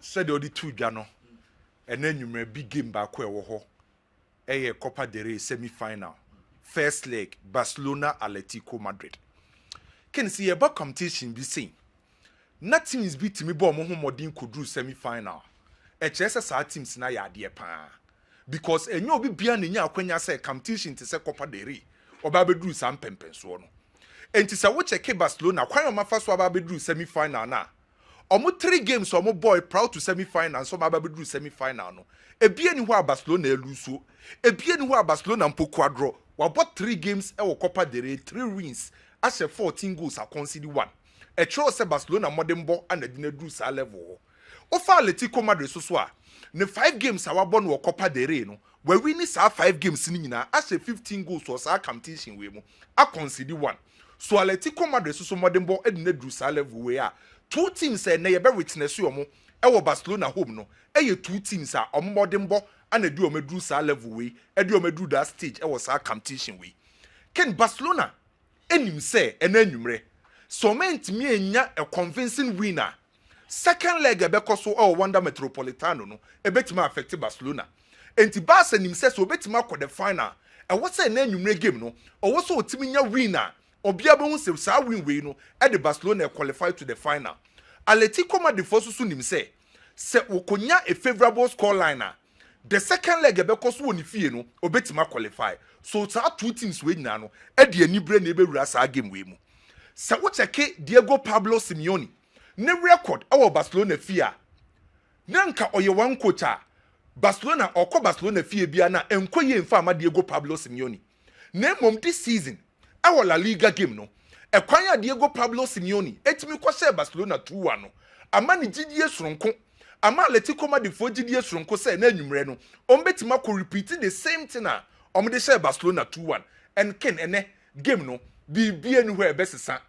said the 2 Jano, and then you may be game back where a Copa del Rey semi-final. First leg, Barcelona, Atletico, Madrid. Can see about competition be seen. Nothing is beating me, but Mohamedin could do semi-final. A chess our teams na ya dear pa. Because a no be beyond in your when you say competition to say Copa del Rey, or Babedru some pempens. And to say what a Barcelona, why my first Babedru semi-final now. Almost 3 games, so my boy proud to semi-final, so my baby do semi-final. No, a bien who Barcelona lose so, a bien who Barcelona and Quadro. We bought 3 games, our Copa del Rey, 3 wins, as a 14 goals are conceded 1. A choice Barcelona modern ball and a dinner do sa level. Ofa Atletico Madrid so swa. The 5 games our born were Copa del Rey no, where we need 5 games in as a 15 goals was our competition we mo, a conceded 1. So Atletico Madrid so modern ball and the do sa level we are. 2 teams say na ye be witness you mo e Barcelona home no e 2 teams are modern ball and e do omedru sa level we e do omedru that stage e was our competition we ken Barcelona enim say enanwumre so meant me enya a convincing winner second leg e be koso o Wanda Metropolitano no e betima affect Barcelona enti Barca nim say so betima akọ the final e wo say enanwumre game no o wo so otimi nya winner Obia be hu se sa win we no e de Barcelona qualify to the final. Atletico Madrid so nim say wokonya a favorable score line the second leg be koso woni fie no obetima qualify. So sa 2 teams we nyina no e de anibre na e be wura sa game we mu. Se wo cheke Diego Pablo Simeone ne record our Barcelona fie a nanka oye one coach a Barcelona okọ Barcelona fie bia na enkoye mfa ama Diego Pablo Simeone. Na mom this season our La Liga game no e kwanya Diego Pablo Simeone etimi kwose Barcelona 2-1 no ama ni gidie soronko ama Atletico Madrid fo gidie soronko say na anwumre no ombetima ko repeat the same thing na omde say Barcelona 2-1 and ken ene game no bibie ni where besesa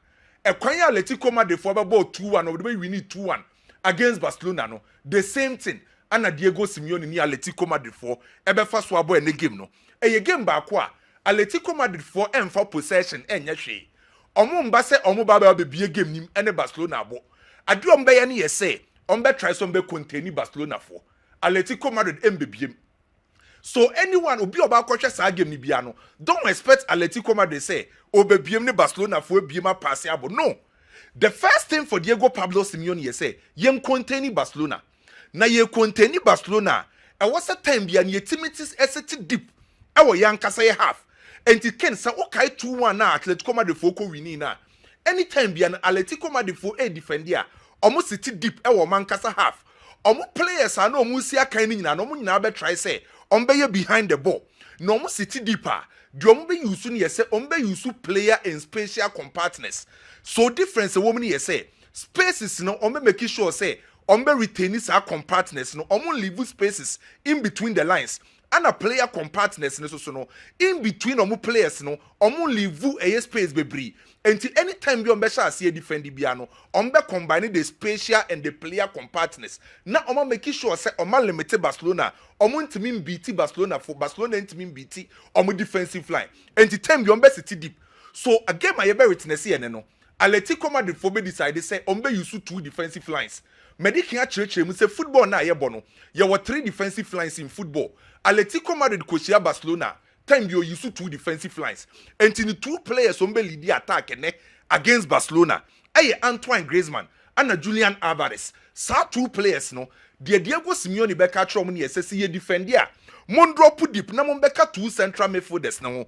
e kwanya Atletico Madrid fo be ball 2-1 no we win 2-1 against Barcelona no the same thing ana Diego Simeone ni Atletico Madrid fo e be fa so abo ene game no e game ba ko a Atletico Madrid for for possession enya hwe. Omo mba se omo baba be bie game nim ene Barcelona abo. Ade ombe ye ne ye say ombe try some be contain Barcelona for. Atletico Madrid embe biem. So anyone obi oba kwhwe sa game ni bia no, don't expect Atletico Madrid say obe biem ne Barcelona for biem pass abo. No. The first thing for Diego Pablo Simeone ye say, yem contain Barcelona. Na ye contain Barcelona. E was a time bia ne timities eseti deep. E wo yankasa ye half. And it can say okay 2-1 na Atletico Madrid for ko winning na anytime be an Atletico Madrid for a defender almost sit deep e wo mankasa half omo players are no mu si akan ni nyina no mu nyina be try say ombe behind the ball no mu sit deeper the omo be use no ye say ombe use player in spatial compartments so difference wo mu ye say spaces no ombe make sure say ombe retain his compartments no omo leave spaces in between the lines. And a player compartments so no in between omu players no omu leave a space bebree enti anytime you be sha see defend bia no ombe combine the spatial and the player compartments na omu make sure say omu limit Barcelona omu ntimi beat Barcelona for Barcelona ntimi beat omu defensive line enti time you be sit deep so again my be witness here no Atletico Madrid for be decide say ombe use 2 defensive lines medikin a mu say football na ye bono ye were 3 defensive lines in football. Atletico Madrid kosia Barcelona time you use 2 defensive lines and in 2 players ombe lead the attack against Barcelona Antoine Griezmann and Julian Alvarez sa 2 players no de Diego Simeone be ka tro mo ne yesese ye defender mon drop deep na mon beka 2 central midfielders na ho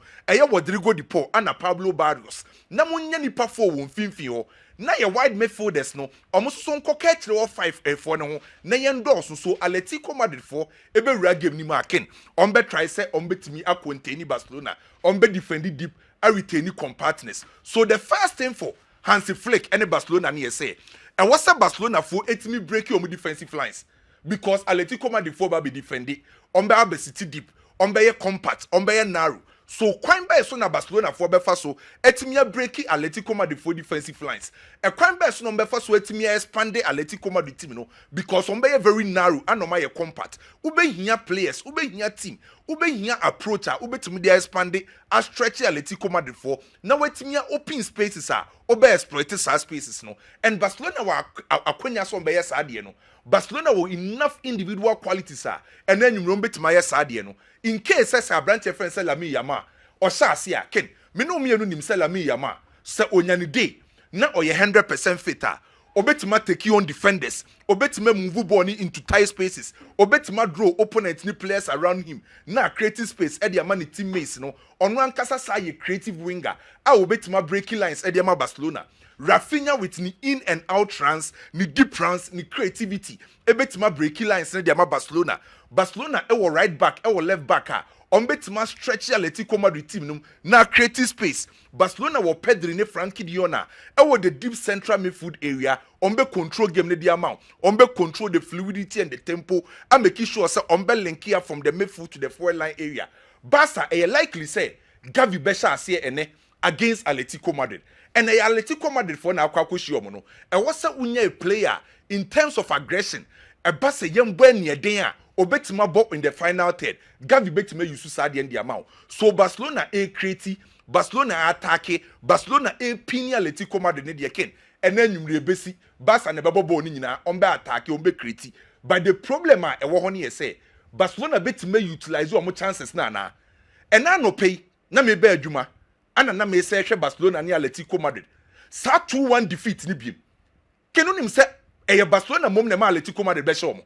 Rodrigo de Paul and Pablo Barrios na mon nya nipa for won finfin ho na ye wide midfielders no omo so nko ka kire 5-4 no ho na ye ndorso so Atletico Madrid for ebe wura game ni ma ken ombe try say ombe timi akonteni Barcelona ombe defend deep a retain compartments so the first thing for Hansi Flick and Barcelona na say and what's a Barcelona for etimi break your defensive lines because Atletico Madrid for be defending ombe abesiti deep ombe ye compact ombe ye narrow so kwan by so na Barcelona for befa so etimi break Atletico Madrid for defensive lines e kwan by so no befa so etimi expand Atletico Madrid team no because ombe ye very narrow and ombe ye compact ube hia players ube hia team ube hia approacher ube timi dey expand a stretch Atletico Madrid for na wetimi open spaces obe exploit sa spaces no and Barcelona wa akwanya so ombe ye sa de no Barcelona will enough individual qualities and then you remember to my no in case as a branch of friends Lami Yama or Sasia Ken me no me no nim Lami Yama se onyani day na oye 100% fitter obetima take you on defenders obetima move ball into tight spaces obetima draw opponent ni players around him na creative space e dia man teammates no ono ankasa say creative winger a obetima breaking lines e dia ma Barcelona Rafinha with ni in and out runs ni deep runs ni creativity ebetima breaking lines e dia ma Barcelona e wo right back e wo left back on betima stretch Atletico Madrid team num na creative space Barcelona wo Pedri ne Frankie de Jong e wo the deep central midfield area on be control game ne the amount on be control the fluidity and the tempo and make sure say on be link here from the midfield to the forward line area Barca e likely say Gavi Besha ase ene against Atletico Madrid and Atletico Madrid for na akwa koshi omo no e wo say unya a player in terms of aggression e Barca yem bo ne den a obetima ball in the final third Gavi betima use sad the amount so Barcelona a create Barcelona attack Barcelona a pini Atletico Madrid ne de ken and then you rebesi Barca ne babo ball ni nyina on be attack on be create but the problem e wo ho ne say Barcelona betima utilize o mo chances na and na no pay na me be adwuma ana na me say hwe Barcelona ne Atletico Madrid sa 2-1 defeat ni biem kenunim say e Barcelona mom ne ma Atletico Madrid be show mo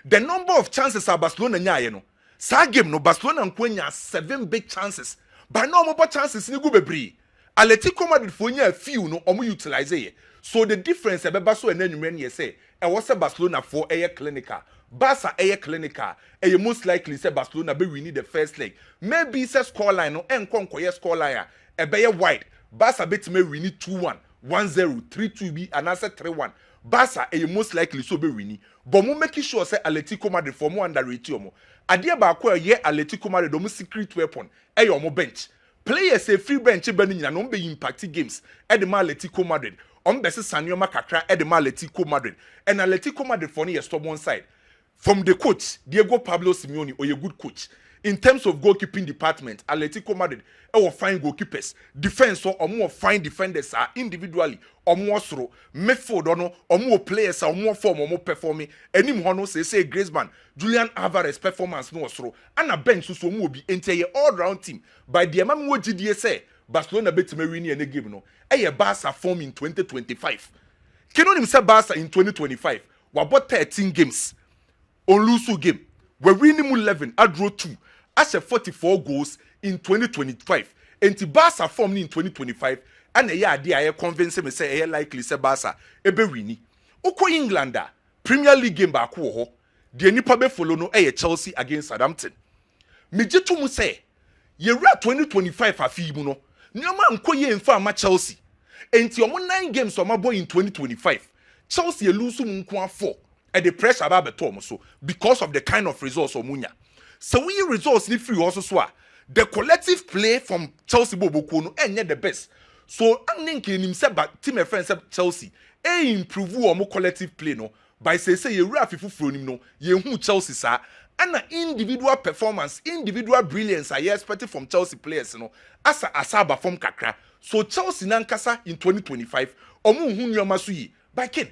the number of chances Barcelona nyaye no sa game no Barcelona nkwanya 7 big chances but no more chances ni gu bebre Atletico Madrid for nya few no omo utilize ye so the difference e beba so enanwumre ne say e was Barcelona for a clinical Barca a clinical e most likely say Barcelona be win the first leg maybe say score line no enkonkoye score line e be ye wide Barca betime win 2-1 1-0 3-2 be and answer 3-1 Barca e most likely so be winning but mo make sure say Atletico Madrid for mo underrate omo ade ba ko ye Atletico Madrid omo secret weapon e yo mo bench players a free bench be nyina no be impact games e de ma Atletico Madrid on be se Sanioma kakra e de ma Atletico Madrid and Atletico Madrid for ne stop one side from the coach Diego Pablo Simeone or a good coach in terms of goalkeeping department Atletico Madrid e will find goalkeepers defense or more fine defenders are individually or more through midfield or more players or more form or more performing any hono say Griezmann Julian Alvarez performance no through and a bench so mo be entire all round team by the amount wo GDA say Barcelona betime win any game no e Barca form in 2025 keno nim say Barca in 2025 we bought 13 games on lose game we win 11 I draw 2 as a 44 goals in 2025 and Barca form in 2025 and a idea convince me say likely say Barca e be win uko England Premier League game ba ko ho de nipa be follow no Chelsea against Southampton me jitu mu say ye ra 2025 afi mu no nyoma nko ye mfa ma Chelsea enti omo 9 games omo boy in 2025 Chelsea lose mu nko afọ and the pressure about betom so because of the kind of results omunya so we results ni free also so the collective play from Chelsea boboku no enye the best so anink nim say team friends Chelsea improve omo collective play no by say ye wura afifufuro nim no ye hu Chelsea sa and individual performance individual brilliance I expected from Chelsea players no asaba from kakra so Chelsea nankasa in 2025 omo hu nyoma so yi by kin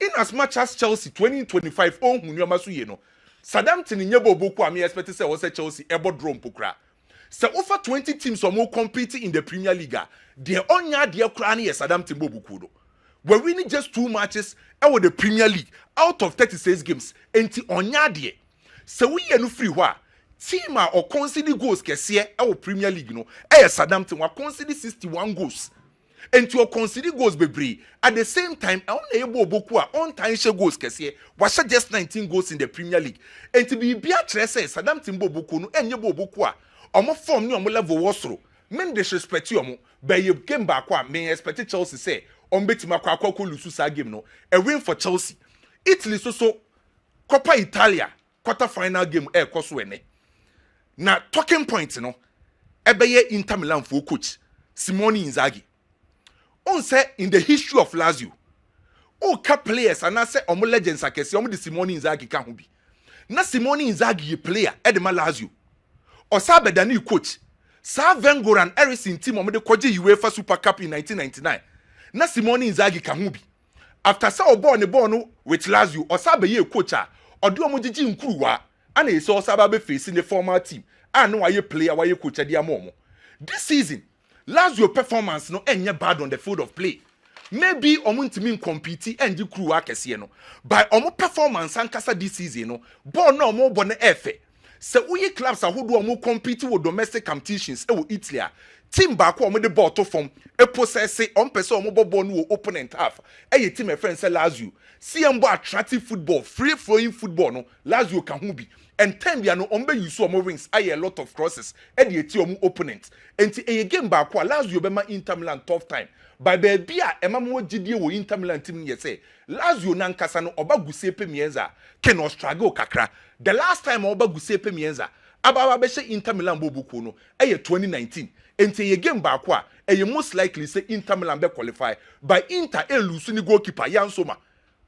in as much as Chelsea 2025 on hunyoma so ye no Southampton nyebo boku am expect say was Chelsea ebo drum pokra so over 20 teams or more competing in the Premier League they onya de kra na Southampton bobuku do we winning just 2 matches with the Premier League out of 36 games enti onya de so we ye no free wa team or concede goals kese Premier League no Southampton wa concede 61 goals and to consider goals bebre at the same time on able boku on time she goals kese was just 19 goals in the Premier League and to be bia trese Southampton boku no enye boku omo form ni omo level wosoro men disrespect you omo by you game back me expect Chelsea say on betima kwa lose sa game no a win for Chelsea Italy so Coppa Italia quarter final game koso ene na talking point no ebeye Inter Milan for coach Simone Inzaghi on say in the history of Lazio ka players and I say omo legends akese omo the Simone Inzaghi ka ho bi na Simone Inzaghi player e de ma Lazio o sa bedani coach sa Wenger and Edilson team omo de koje UEFA Super Cup in 1999 na Simone Inzaghi ka ho bi after say obo ne born no with Lazio osabe ye coach a ode omo gigi nkuruwa ana ese osaba be face the former team and no aye player waye coach ade amomo this season Lazio performance no enye bad on the field of play maybe omo ntimi compete enji crew akese no by omo performance ankasa this season no ball no omo bo na efe se uyi clubs ahodo omo compete with domestic competitions e wo Italy team back omo de ball to form e possess on person omo ball no opponent half e team e friend say Lazio see am attractive football free flowing football no Lazio can hu bi and time bia no ombe use omo wings aye a lot of crosses e de eti omo opponent enti e game back Lazio be ma Inter Milan tough time by baby a emamo gidie wo Inter Milan team ye say Lazio na nkasa no oba gusepe mienza ke no struggle kakra the last time oba gusepe mienza aba be she Inter Milan bobuko no eye 2019 enti ye game back eye most likely say Inter Milan be qualify by Inter e lose ni goalkeeper Yansoma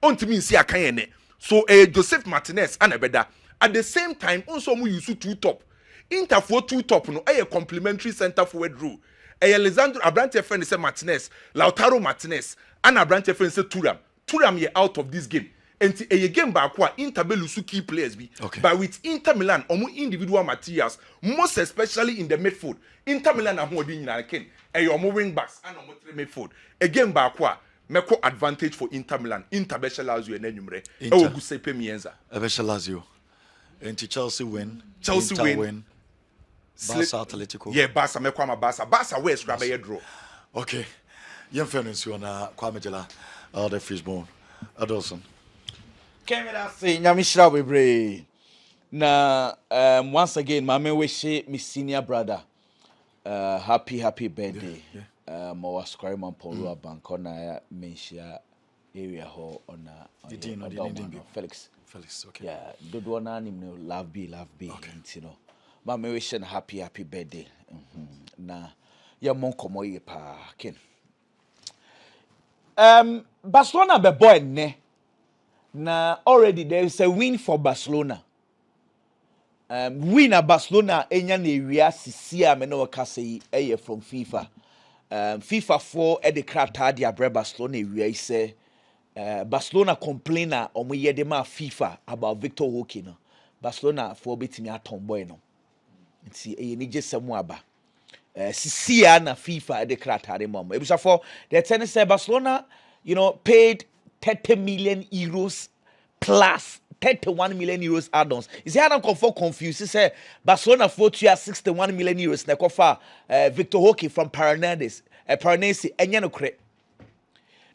ontimi nsi akan ne so Joseph Martinez anabeda at the same time also mu use two top Inter for two top no eye complementary center forward rule Alexandro Abrante friend say Martinez, Lautaro Martinez, and Abrante friend say Turam ye out of this game. And a game back Inter belusu key players be. Okay. But with Inter Milan, individual materials, most especially in the midfield. Inter Milan are more than ken. A wing backs and midfield. A game back meko advantage for Inter Milan. Inter Besha Lazio and Enumere. Oh, Gusepe Mienza. Besha Lazio. And Chelsea win. Chelsea Inter win. Barca Atletico. Yeah, Barca me Kwame Barca. Barca West grab a draw. Okay. Yen fairness you na Kwame Dela the fishbone. Edilson. Camera say nyamishra bebre. Na once again my man wish me senior brother happy birthday. Yeah. Mo square man Paul Bank on mention area ho on Felix. Felix, okay. Yeah, do na him love be okay. You know. Ma me wish happy birthday. Na ya mon komo ye pa ken. Barcelona be boy ne. Na already there is a win for Barcelona. Win at Barcelona enya na ewia sisia me no ka say eye from FIFA. FIFA 4 e de krata dia bre Barcelona ewia say Barcelona complainer omo ye de ma FIFA about Victor Hockey no. Barcelona for betimi aton boy no. Nti ni jesemu aba sisia na FIFA de kratare mom ebisa for the tennis say Barcelona paid 30 million euros plus 31 million euros add-ons. Is here not confused say Barcelona for 61 million euros na kofa Victor Hockey from Paranense enye no kre.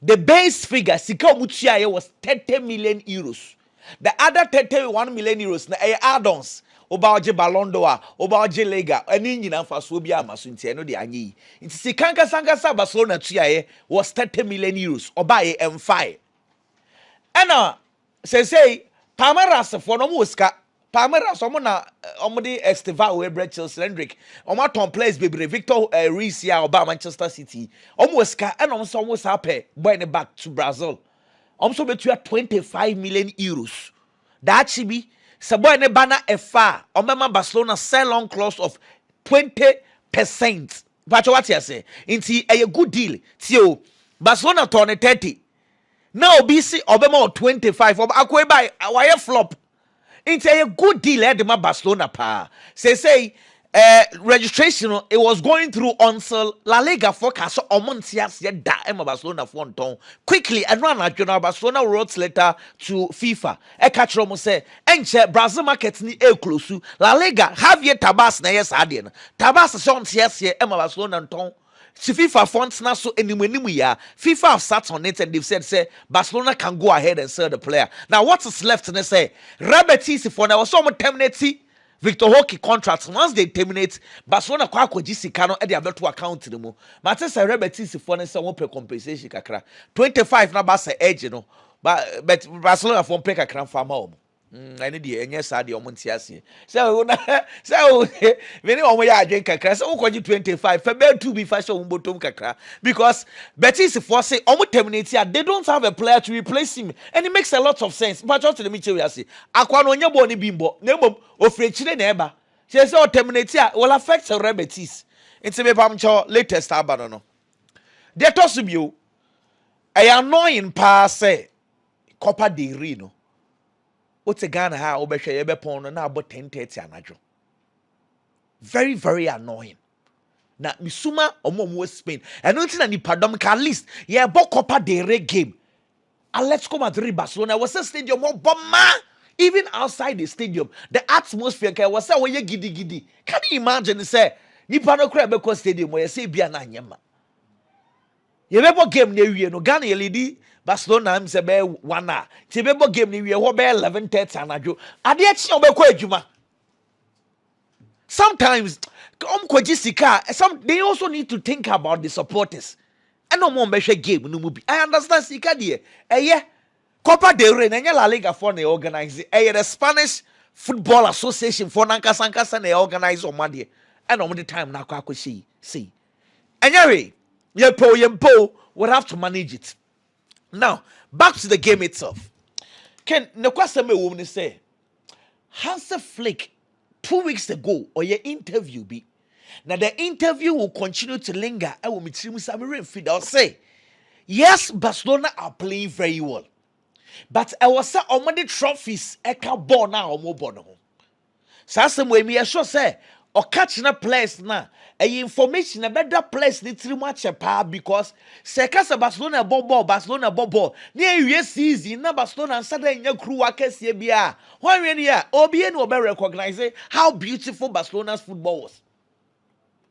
The base figure sika omutua was 30 million euros. The other 31 million euros na add-ons Obaje Ballon d'Or, Obaje Lega, any nyina fa so bia amaso ntia no de anyi. Nti sikanka sankasa Barcelona tuaye was 30 million euros. Obaye M5. Ena say Palmeiras for no muska. Palmeiras omo na omo de Esteval we Brechel Hendrick. Omo ton players bebre Victor Reis ya oba Manchester City. Omo ska ena omo so omo sape boy ne back to Brazil. Omo so betua 25 million euros. That should be Saboy ne bana efa omema Barcelona sell on clause of 20%. But what you say? Inti a good deal. Tio Barcelona turn 30. Now BC obema 25. Akwe buy why flop. Inti a good deal at the Barcelona pa. Say registration it was going through until La Liga forecast omontias ye da Emma Barcelona for ton quickly and run at Barcelona wrote letter to FIFA e catch romo say enche Brazil market ni e close La Liga have ye tabas na yes adien tabas so ontias ye Emma Barcelona ton si FIFA funds na so animu ya FIFA have sat on it and they've said say Barcelona can go ahead and sell the player. Now what is left and they say Rabetis for now so terminate Victor Hockey contracts once they terminate Barcelona kwa kwaji sika no e de abeto account ni mu mate say Rebetis for ne say won pay compensation kakra 25 na ba say edge no but Barcelona for pay kakra fa ma o ene de enye sa de omo ntiase say veni omo ya adwen kakra say won kwaji 25 fa be 2 be fa show botom kakra because Betis for say omo terminate they don't have a player to replace him and it makes a lot of sense but just to me tell you say akwa no onye bo ni bimbo na mom ofrechire na eba say o terminate will affect the Betis. It's me pam cho latest abano no de to so bio annoying pa say Copa de Reno. What's a Ghana ha obeshe yebepon no na about 10:30 anadwo. Very, very annoying. Na misuma omo Spain. And nothing na nipadom ka at least yeah bo Copa de Rey game. Atletico Madrid Barcelona was a stadium bomba. Even outside the stadium, the atmosphere was say when you giddy. Can you imagine say nipa no kra be ko stadium where say bia na nyema. Ye bebo game na wie no Ghana lady Barcelona am say be 1 hour. Ti bebo game na wie ho be 11:30 anadwo. Ade a chi obekọ adwuma. Sometimes they also need to think about the supporters. And no more measure game no mu bi. I understand sika de. Yeah. Copa del Rey na La Liga for na organize. The Spanish Football Association for nankasa na organize o made. And on the time na kwa see. Anyway, yempo would have to manage it. Now, back to the game itself. Ken, the question me woman say, Hansa Flick 2 weeks ago or your interview be. Now the interview will continue to linger. I will meet you feed. I'll say, yes, Barcelona are playing very well. But I was say on the trophies eka ball now or more bono. So some way me sure say or catching a place now. A information a better place need too much a power because Sekasa Barcelona ball near yes easy na Barcelona and Saturday in your crew akesi bia. Why when here OBN will be recognize how beautiful Barcelona's football was.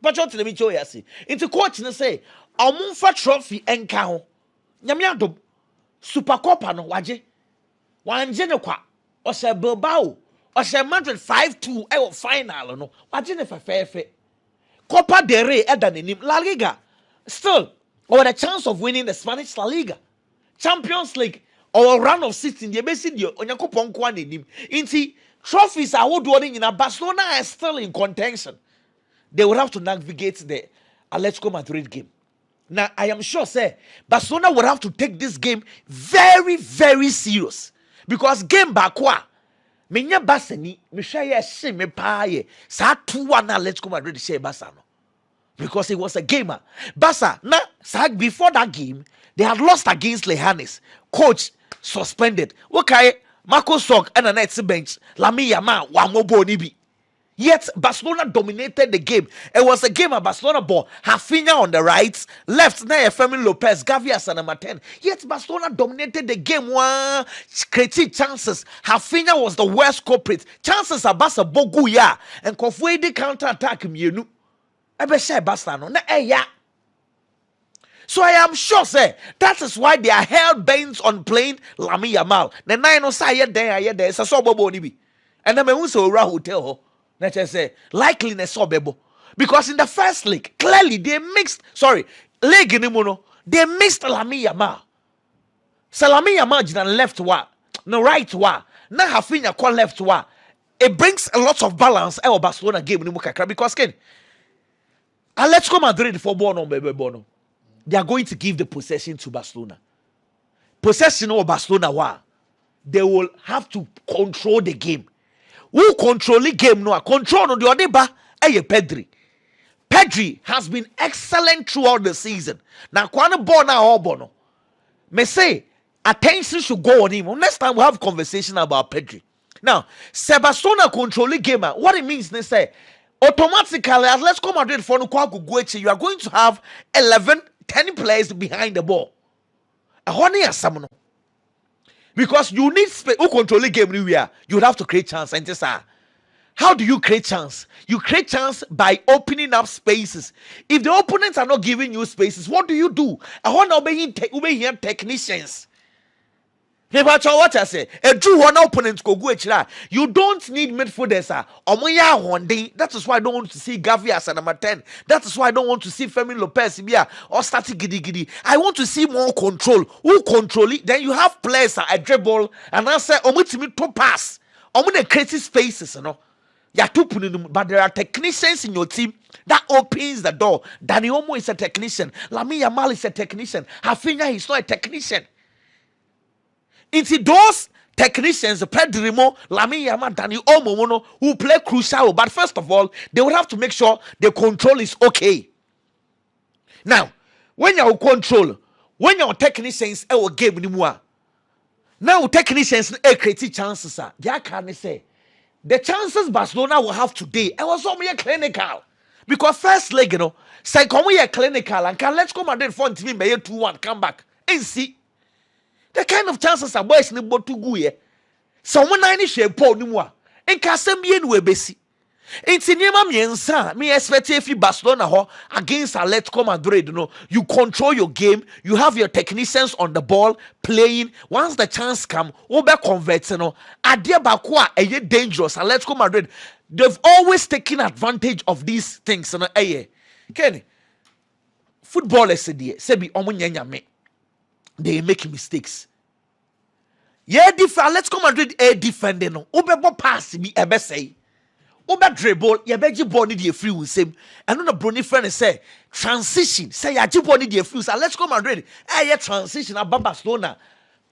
But what let me show you see. Into coach na say amunfa trophy enka ho. Nyame adom Super Copa no waje. Wanje ne kwa. Ose Bilbao. Ose Madrid 5-2 e final no. Waje ne fefefe. Copa del Rey edanenim La Liga. Still, or the chance of winning the Spanish La Liga. Champions League or run of 16 the best in Onyakopon kwa nenim. Inti trophies are what doing in Barcelona is still in contention. They will have to navigate the Atletico Madrid game. Now, I am sure, say, Barcelona will have to take this game very, very serious. Because game bakwa, menya basani, me share she me paye, sa 2-1 Atletico Madrid share Basano. Because it was a gamer. Barca, now, before that game, they had lost against Lejanes. Coach suspended. Okay, Marco Sok and a next bench, Lami Yama, Wamobo Nibi. Yet Barcelona dominated the game. It was a game of Barcelona ball. Rafinha on the right, left now Fermin Lopez, Gavi as number 10. Yet Barcelona dominated the game. One created chances. Rafinha was the worst culprit. Chances are Barca bogu ya and Kofwe the counter attack mienu. Ebe share Barcelona na ya. So I am sure, say, that is why they are hell bent on playing Lami Yamal. The 9 o say there. It's a so bobo nibi. And then me so hotel. Let's just say likeliness obebo because in the first league clearly they mixed league inimuno they mixed Lami Yamal. So Lami Yamal jina left wa no right wa na Rafinha call left wa. It brings a lot of balance our Barcelona game ni mukakra because ken Atletico Madrid for bono they are going to give the possession to Barcelona. Possession of Barcelona wa they will have to control the game. Who control the game no control no the odeba Pedri. Pedri has been excellent throughout the season. Now kwana ball na obono. Me say attention should go on him. Next time we have conversation about Pedri. Now, Barcelona control the game. What it means they say automatically as let's come Madrid for no kwa gueche you are going to have 10 players behind the ball. A honey asamono. Because you need space. Who control the game anywhere? You would have to create chance. And how do you create chance? You create chance by opening up spaces. If the opponents are not giving you spaces, what do? I want to obey technicians. What I say? A true one opponent go you don't need midfielders. That is why I don't want to see Gavi as a number 10. That is why I don't want to see Fermin Lopez or static giddy. I want to see more control. Who control it? Then you have players a dribble and I say to pass. Creative spaces, but there are technicians in your team that opens the door. Dani Olmo is a technician. Lami Yamal is a technician. Rafinha is not a technician. Into those technicians, Pedrimo, Lami Yamal, Dani Olmo, who play crucial. But first of all, they will have to make sure the control is okay. Now, when you control, when your technicians will game anymore. Now technicians create chances. They can say the chances Barcelona will have today. I was only clinical because first leg, you know, say come we clinical and can let's go Madrid for me by 2-1 come back and see the kind of chances are boys in the to go here. Someone nine share Paul Nimwa and Casemiro we besi. It's in Yema Miensa. Me expect if you Barcelona ho against Atletico Madrid, you know, you control your game, you have your technicians on the ball playing. Once the chance come, obe convert, you know. Adia Bakwa a dangerous. Atletico Madrid, they've always taken advantage of these things, you know. Kenny, footballers say be me. They make mistakes. Yeah, Atletico Madrid defending no. Obe pass be ebe say. Oba dribble, ya beji ball ni the free will same. And no brony friend say transition. Say ya ji ball ni the free. So let's go Madrid. Transition about Barcelona.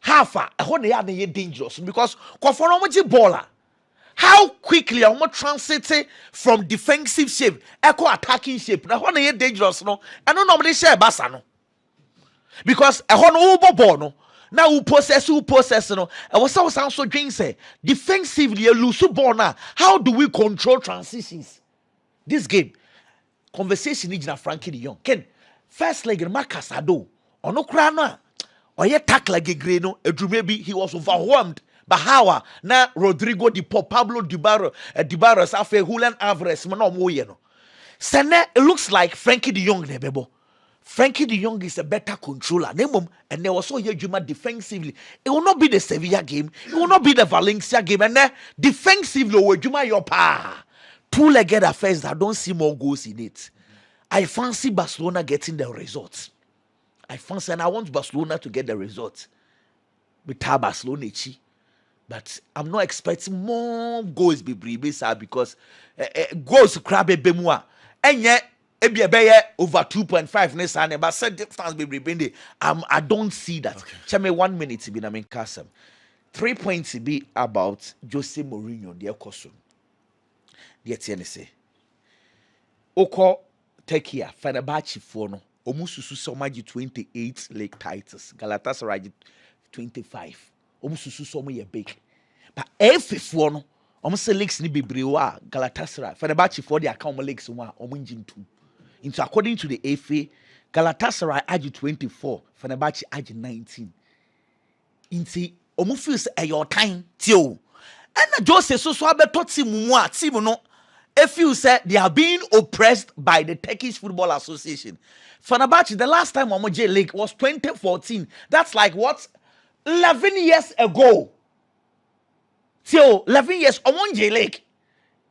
Half a hone ya na dangerous because for no ji baller. How quickly I transit from defensive shape echo attacking shape. Na hone ya dangerous no. And no normally share Barca no. Because a hone over ball no. Now who possess no. I was so dream say defensively you lose ball now. How do we control transitions? This game conversation is na Frankie de Jong. Ken first leg Marcus Ado ono kra no or ye tackle like a greno maybe he was overwhelmed. But how na Rodrigo Di Pablo Dybala Safe Julian Alvarez no mo ye no. Sene it looks like Frankie de Jong ne bebo. Frankie de Jong is a better controller. And there was so Juma defensively. It will not be the Sevilla game. It will not be the Valencia game. And then defensively, Juma your pa. Two-legged affairs. I don't see more goals in it. I fancy Barcelona getting the results. I fancy, and I want Barcelona to get the results. With Barcelona, but I'm not expecting more goals because goals crab bemua. And yet. Over 2.5 next time, but said distance be I don't see that. Okay. 1 minute to be na main castle. 3 points to be about Jose Mourinho, their costume. Dear TNC. Oko Tekia, Fenerbahce for no. Omususu Somaji 28 league titles. Galatasaray 25. Omususu Somaji big. But every for no. Omusu leagues ni bibriwa Galatasaray. Fenerbahce for the account leagues one. Omunjin 2. Into according to the FA, Galatasaray age 24, Fenerbahce age 19. Into omufis a your time tio. And Jose so abeto team no. If you said they are being oppressed by the Turkish Football Association. Fenerbahce, the last time Omoje League was 2014. That's like what? 11 years ago. Tio, 11 years Omoje League.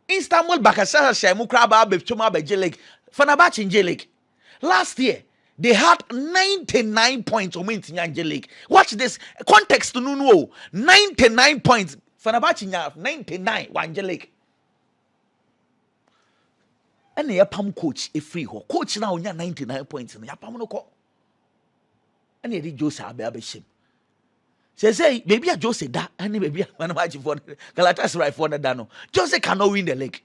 Istanbul Bakasara Shemu Kraba Bechuma Beje League. Fenerbahce in J-League. Last year, they had 99 points on J-League. Watch this. Context to know. 99 points. Fenerbahce have 99 one J-League. And the Yapam coach a free ho. Coach now 99 points in the Yapam no ko. And the Jose Abeshim. Say, maybe a Jose da, and maybe Fenerbahce for Galatasaray for the Dano. Jose cannot win the league.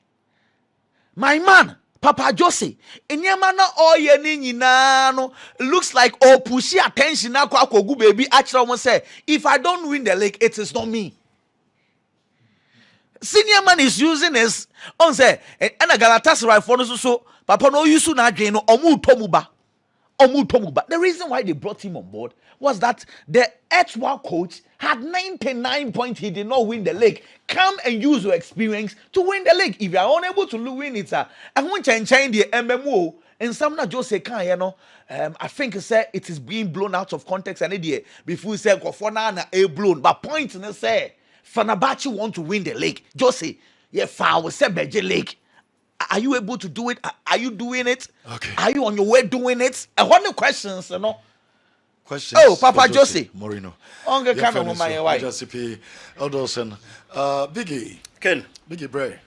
My man. Papa Jose, enyamana oye ni nyina no looks like push attention na kwa kogu baby actually almost say if I don't win the league it is not me. Senior man is using this on say and Galatasaray for no so papa no use na adwen no omu tomuba. The reason why they brought him on board was that the H1 coach had 99 points. He did not win the league. Come and use your experience to win the league. If you are unable to win it, I want to change the MMO. And some not just say, I think it is being blown out of context. And idea before you say, a blown. But point in say, Fenerbahce want to win the league. Just say, yeah, foul, say, Beji League. Are you able to do it? Are you doing it? Okay. Are you on your way doing it? And what the questions, Questions. Oh, Papa Jose. Mourinho. Onge kame mo my wife. Jose P. Edilson. Biggy. Ken. Biggy Bray.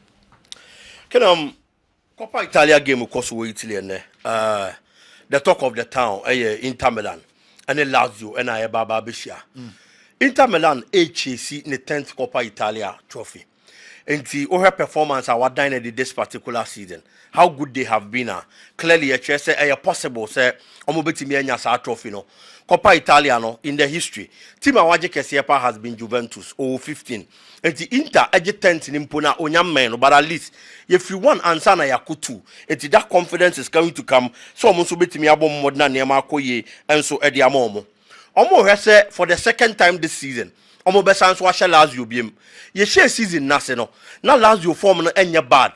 Ken Coppa Italia game of course we Italy and the talk of the town Inter Milan and the Lazio and Baba Bishia. Inter Milan HC in the 10th Coppa Italia trophy. Enti her performance our dine this particular season. How good they have been. Clearly, a say possible say omobetimi enya sa trophy no. Coppa Italiano in the history. Team awaje Kesiepa has been Juventus 15. Enti Inter eje 10th in Impona onyam men, but at least if you want answer na yakutu, enti that confidence is going to come. So omo so betimi abom modna niema akoye enso edi amomo. Omo hwese for the second time this season. Omo besan so ahye Lazio biem. Ye share season na se no. Na Lazio form no enye bad.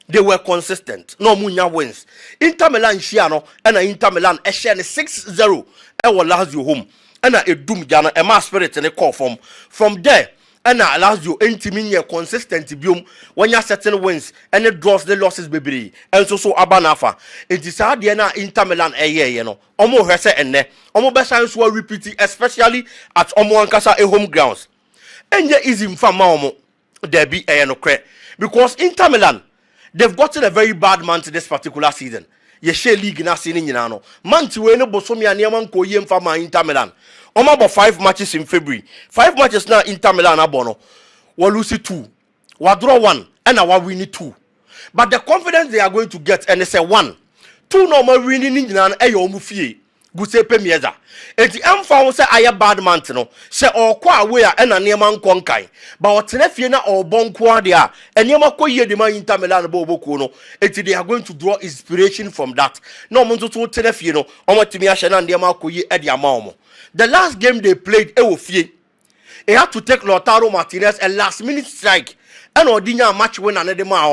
They were consistent. No munya wins. Inter Milan share no and Inter Milan e share 6-0 e wo Lazio home. And a doom jana e ma spirit ne call from there. And Lazio entimi nye consistent biom when you certain wins and it draws the losses bebre. And so abanafa. It is hard na Inter Milan you know. Omo hwese enne. Omo besan so repeat especially at omo ankasa a home grounds. Enye easy mfama omo derby no kre because Inter Milan they've gotten a very bad month this particular season. Ye share league na sini nyina no. Month we no bosomi anema nko ye mfama Inter Milan. Omo about 5 matches in February. 5 matches now Inter Milan abono. We lose 2. We draw 1 and we win 2. But the confidence they are going to get and they say 1. 2 normal winning nyina e yo mu fie. Guse pemieza. Enti emfa wo se aye bad month no. Se okwa away a na niema nko nkai. Ba otene fie na obonko ade a eniema koye de man Inter Milan bo oboku no. Enti they are going to draw inspiration from that. No mo nso to tene fie no. Omo timi ahye na niema koye e de ama omo. The last game they played fie. He had to take Lautaro Martinez a last minute strike. And Odinya match win another ma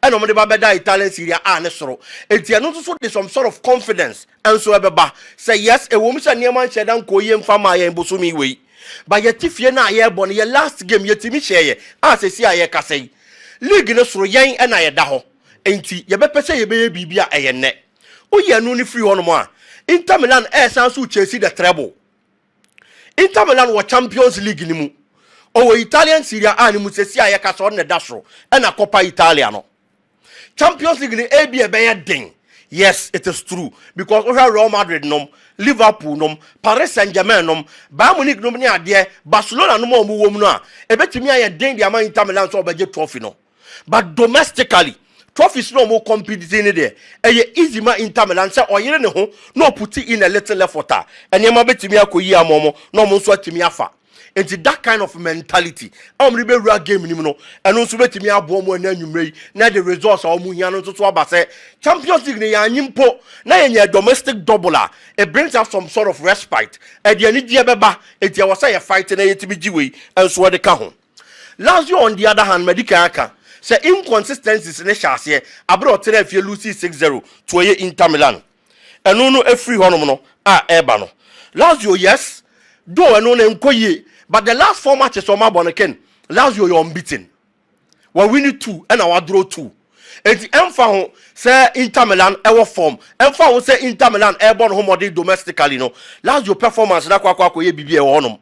and on the Babeda Italian Syria and so it's some sort of confidence and so ebeba say yes a woman near man shedan koyem fama and bosumi way but yet if you're not here born your last game yet me share as a cia kase league no so yan and I daho enti ye bepe say ye be bibia eyene oye no ni free on mo Inter Milan san so Chelsea the treble Inter Milan were Champions League ni mu o Italian Serie A ni mu sesi aye ka so ne dasro e na Coppa Italia no Champions League ni AB e be den. Yes, it is true because we have Real Madrid nom, Liverpool nom, Paris Saint-Germain nom, Bayern Munich nom ni ade, Barcelona nom mu wom no a e betimi aye den dia man Inter Milan so obeje trophy no. But domestically trophies no more competing there. Easy man Inter Milan say oyere ne ho no put in a little effort. Eniema betimi akoyi amomo no mo so atimi afa. It's that kind of mentality. Ribe real game ni no. Eno so betimi abo mo na anwumrei na the results a omo hia no so aba say Champions League ne ya nyimpo na yenye domestic double. It brings us some sort of respite. E de ani die beba enti e wo say fight na yetimi giwe enso de ka ho. Lazio on the other hand medical aka say inconsistencies in the chassis abro tere fie Lucy 6-0 to ye Inter Milan eno no efri honom no eba no Lazio yes do eno na nkoye but the last 4 matches on my bonken Lazio you unbeaten we win 2 and we draw 2 enti emfa ho say Inter Milan ewo form emfa ho say Inter Milan airborne home domestically no Lazio performance na kwa ye bibia e honom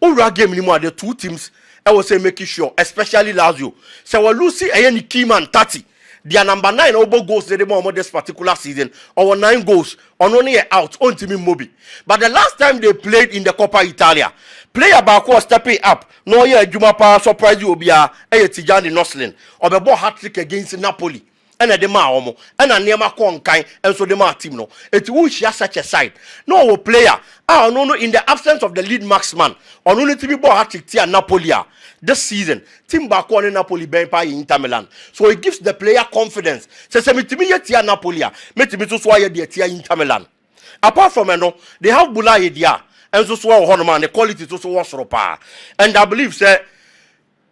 owura game ni mu ade 2 teams I was say making sure, especially Lazio. So we lose any key man 30. Their number 9 obo goals they more this particular season. Our 9 goals on only out on Team Mobi. But the last time they played in the Coppa Italia, player Barca was stepping up. No yeah, Juma Pa surprise you obia Tijani Noslin or the ball hat trick against Napoli. And a dema omo and a neema konkai and so the team no. It will share such a side. No player. No in the absence of the lead marksman on only to be ball hat trick tia Napoli this season. Team Barca and Napoli ben pa Inter Milan. So it gives the player confidence. Says me to me tia Napoli. Me to me to swaya the tia Inter Milan. Apart from they have Bula idea and so man the quality to so was ropa. And I believe say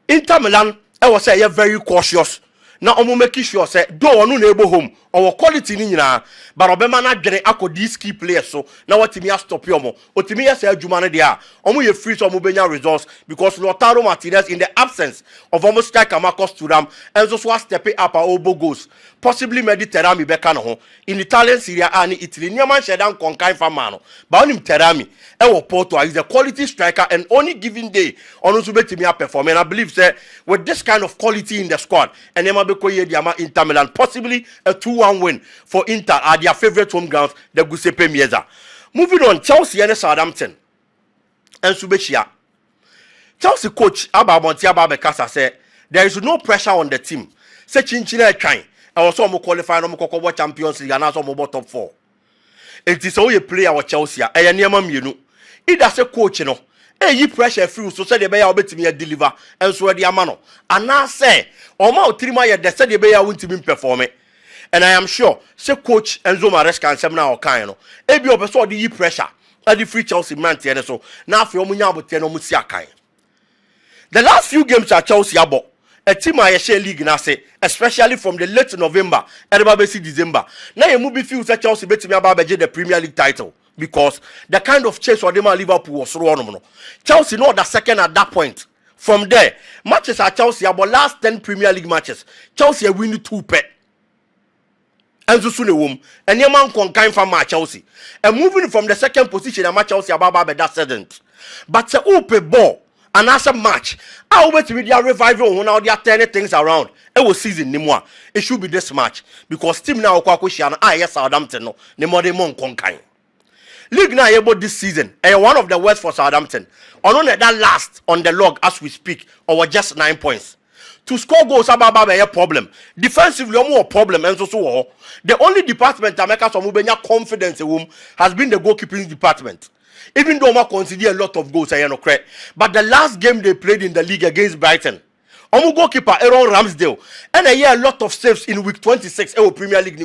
Inter Milan I was say very cautious. Now omo make sure say do onu na ebo home our quality ni nyina but obema na dwene akọ these key players so na watimi a stop yomo otimi ya say adwuma no dia omo ye free so omo benya results because Lautaro Martinez in the absence of almost striker Marcus Thuram and so step up our obo goals possibly Mediterranean beka no ho in Italian Serie A ni Italy niaman shedan konkan fama no ba onim Terami e wo Porto is a quality striker and only given day onu so betimi a perform and I believe say with this kind of quality in the squad and ema be koye diama Inter Milan possibly a 2-1 win for Inter at their favorite home grounds the Giuseppe Meazza. Moving on, Chelsea and Southampton and Subeshia. Chelsea coach Aba Montiaba Bekasa said There is no pressure on the team. Say chinchina trying. I was almost qualified on Moko Champions League and also top 4. It is all you play our Chelsea. I am you. It does a coach, you know. Hey, pressure free, so say the bay will be deliver and so the amano. And now say, or more 3 months, they said the bay won't even perform it. And I am sure, say coach Enzo Maresca and Semna or Kano. Ebi obeso the pressure. At the free Chelsea man so now for Munya but no Musiakai. The last few games at Chelsea abo, a team I share league na say, especially from the late November and December. Now you move few that Chelsea bet me about the Premier League title. Because the kind of chase for them at Liverpool was wrong. Chelsea not the second at that point. From there, matches at Chelsea about last 10 Premier League matches. Chelsea win 2 pet. And so soon a womb. And your man can kind from Chelsea. And moving from the second position at Chelsea about that seventh. But the open ball and as a match, I wait to media revival when now they are turning things around. It was season Nimwa. It should be this match. Because team now Kwakushian, yes, Southampton no. Nemode mon conkain. League now able this season, and one of the worst for Southampton. On that last on the log as we speak, or just 9 points. To score goals about a problem. Defensively, more problem and so. The only department that makes us confidence in whom has been the goalkeeping department. Even though I consider a lot of goals, but the last game they played in the league against Brighton, goalkeeper Aaron Ramsdale, and a lot of saves in week 26 Premier League.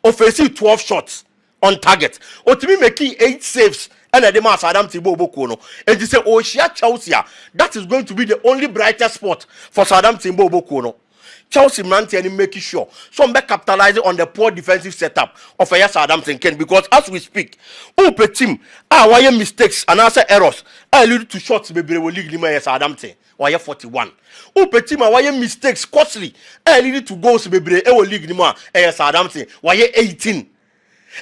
Offensive 12 shots on target. Otimi making 8 saves and the man Southampton Bobo. And they say, oh, Chelsea, that is going to be the only brightest spot for Southampton Bobo. Chelsea maintaining making sure some back capitalizing on the poor defensive setup of a Southampton Ken, because as we speak, Ope team why mistakes and answer errors lead to shots maybe will league lima Southampton why 41. Ope team why mistakes costly lead to goals maybe will league lima Southampton why 18.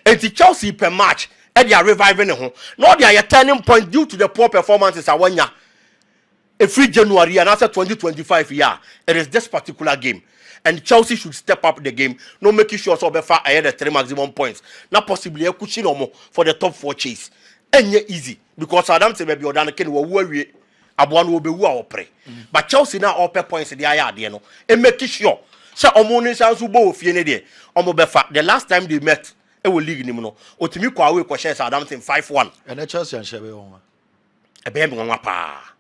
And the Chelsea per match they are reviving home. Now they are a turning point due to the poor performances at 1 year. A free January and after 2025 year, it is this particular game. And Chelsea should step up the game, no making sure so be far ahead of 3 maximum points. Not possibly a cushion or more for the top 4 chase. And yet easy. Because Southampton may be on the ken will worry about will be war pray. But Chelsea now all per points in the eye, you know. And making sure. So Omoni Sansu Bo Fienede, Omobefa, the last time they met, it will league Nimno. Otimi Kwawe Kwashe Southampton 5-1. And Chelsea and Shebe on. A baby on pa.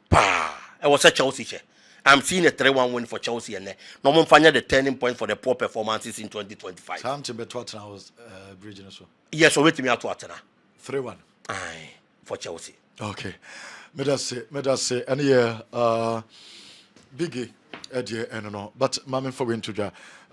Pa. It was a Chelsea. I'm seeing a 3-1 win for Chelsea and no one find the turning point for the poor performances in 2025. Southampton bet Tottenham was bridging so. Yes, so wait me out to Atena. 3-1. Aye, for Chelsea. Okay. Me that say any year Biggy Eddie and no, but Mama for win to